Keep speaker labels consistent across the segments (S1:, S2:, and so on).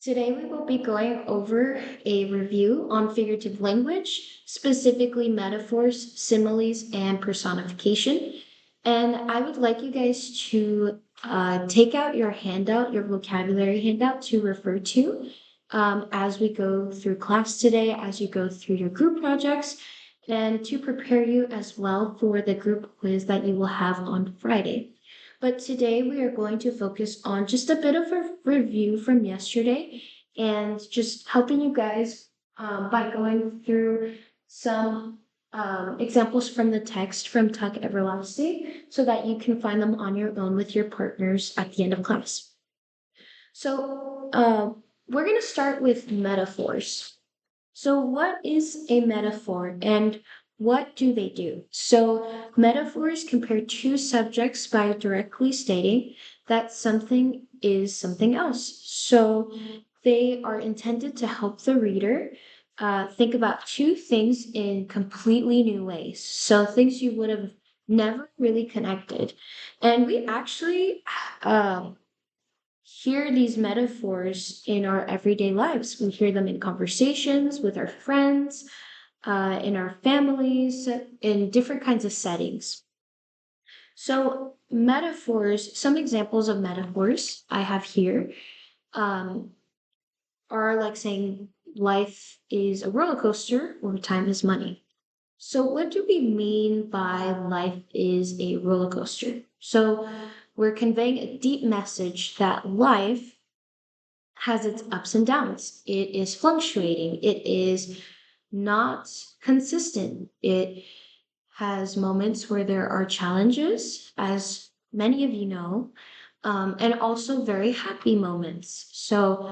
S1: Today we will be going over a review on figurative language, specifically metaphors, similes, and personification. And I would like you guys to take out your handout, your vocabulary handout to refer to as we go through class today, as you go through your group projects, and to prepare you as well for the group quiz that you will have on Friday. But today we are going to focus on just a bit of a review from yesterday and just helping you guys by going through some examples from the text from Tuck Everlasting so that you can find them on your own with your partners at the end of class. So we're going to start with metaphors. So, what is a metaphor and what do they do? So, metaphors compare two subjects by directly stating that something is something else. So, they are intended to help the reader think about two things in completely new ways. So, things you would have never really connected. And we actually hear these metaphors in our everyday lives. We hear them in conversations with our friends, in our families, in different kinds of settings. So, metaphors, some examples of metaphors I have here are like saying life is a roller coaster or time is money. So, what do we mean by life is a roller coaster? So, we're conveying a deep message that life has its ups and downs. It is fluctuating. It is not consistent. It has moments where there are challenges, as many of you know, and also very happy moments. So,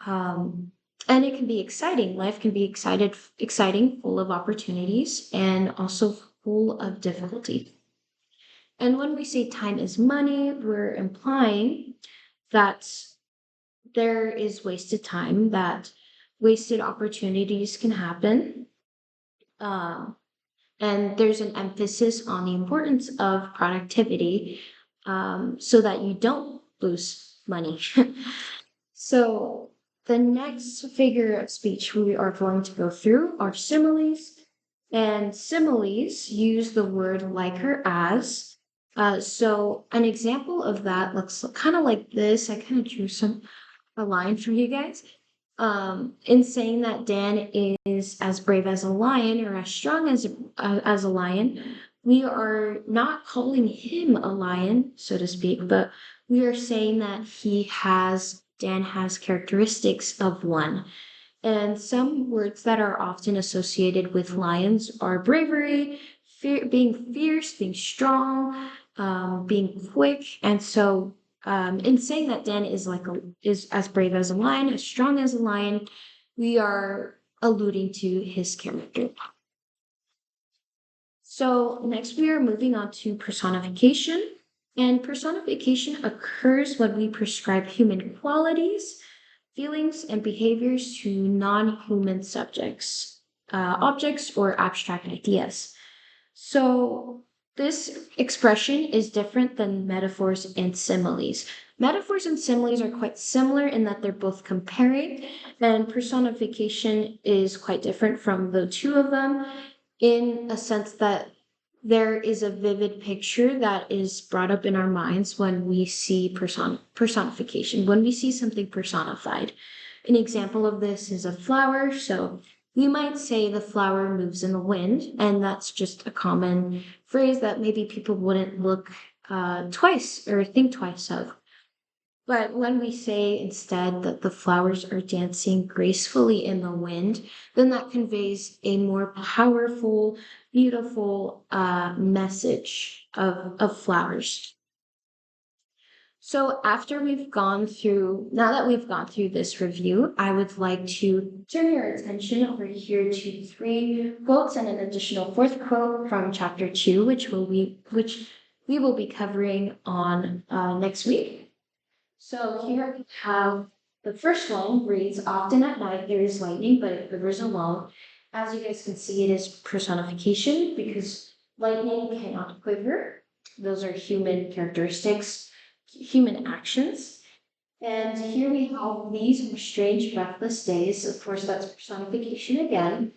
S1: um, and it can be exciting. Life can be exciting, full of opportunities, and also full of difficulty. And when we say time is money, we're implying that there is wasted time, that wasted opportunities can happen. Um, and there's an emphasis on the importance of productivity so that you don't lose money. So, the next figure of speech we are going to go through are similes. And similes use the word like or as. So, an example of that looks kind of like this. I kind of drew a line for you guys. In saying that Dan is as brave as a lion or as strong as a lion, we are not calling him a lion, so to speak, but we are saying that Dan has characteristics of one. And some words that are often associated with lions are bravery, being fierce, being strong, being quick, and so in saying that Dan is as brave as a lion, as strong as a lion, we are alluding to his character. So next we are moving on to personification. And personification occurs when we prescribe human qualities, feelings, and behaviors to non-human subjects, objects, or abstract ideas. So this expression is different than metaphors and similes. Metaphors and similes are quite similar in that they're both comparing, and personification is quite different from the two of them in a sense that there is a vivid picture that is brought up in our minds when we see personification, when we see something personified. An example of this is a flower. So we might say the flower moves in the wind, and that's just a common phrase that maybe people wouldn't look twice or think twice of. But when we say instead that the flowers are dancing gracefully in the wind, then that conveys a more powerful, beautiful message of flowers. So now that we've gone through this review, I would like to turn your attention over here to three quotes and an additional fourth quote from chapter 2, which we will be covering on next week. So here we have the first one reads, often at night there is lightning, but it quivers alone. As you guys can see, it is personification because lightning cannot quiver. Those are human characteristics, human actions. And here we have these are strange, breathless days. Of course, that's personification again.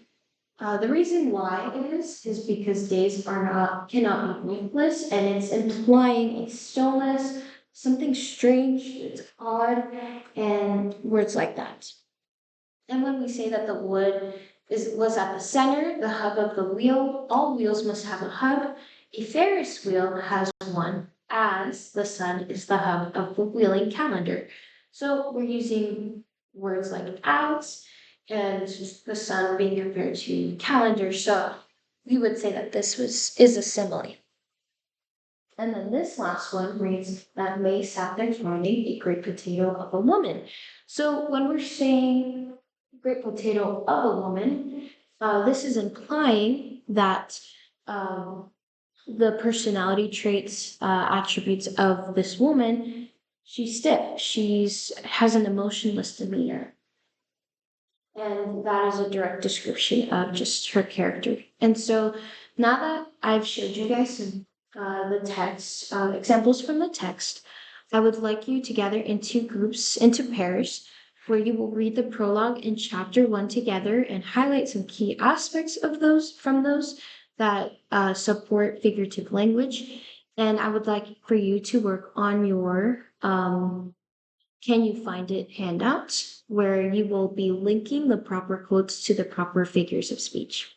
S1: The reason why it is because days are not cannot be breathless, and it's implying a stillness, something strange, it's odd, and words like that. And when we say that the wood was at the center, the hub of the wheel, all wheels must have a hub. A Ferris wheel has one, as the sun is the hub of the wheeling calendar. So we're using words like as and the sun being compared to calendar. So we would say that this was is a simile. And then this last one reads that May sat there counting a great potato of a woman. So when we're saying great potato of a woman, this is implying that um, the personality traits, attributes of this woman, she's stiff. She's has an emotionless demeanor, and that is a direct description of just her character. And so now that I've showed you guys some the text examples from the text, I would like you to gather into groups, into pairs, where you will read the prologue in chapter one together and highlight some key aspects of those from those that support figurative language. And I would like for you to work on your can you find it handout where you will be linking the proper quotes to the proper figures of speech.